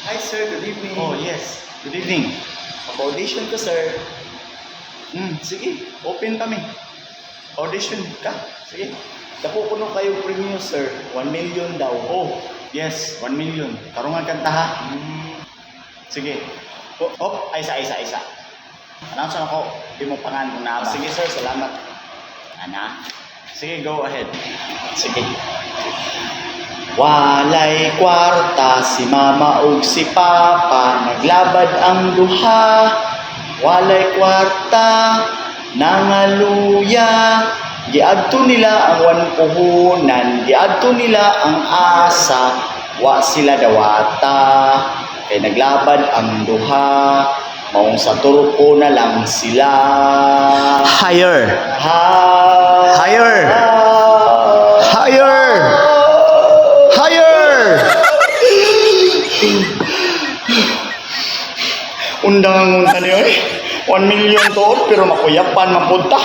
Hi sir, good evening. Oh, yes. Good evening. Mag-audition ko sir. Sige. Open kami. Audition ka? Sige. Dako kuno kayo premium sir. 1 million daw. Oh, yes. 1 million. Karungan kanta ha. Sige. Ay, isa. Announce ako. Di mo pangan kung na ba. Sige sir, salamat. Ana. Sige, go ahead. Sige. Walay kwarta si mama ug si papa, naglabad ang duha. Walay kwarta nangaluya, giadto nila ang wan puhunan, giadto nila ang asa, wa sila dawata. Kay naglabad ang duha, maong sa turko na lang sila. Higher. Higher. Higher. Higher. Undang ang unta niyo 1 million to pero makuyapan mapunta.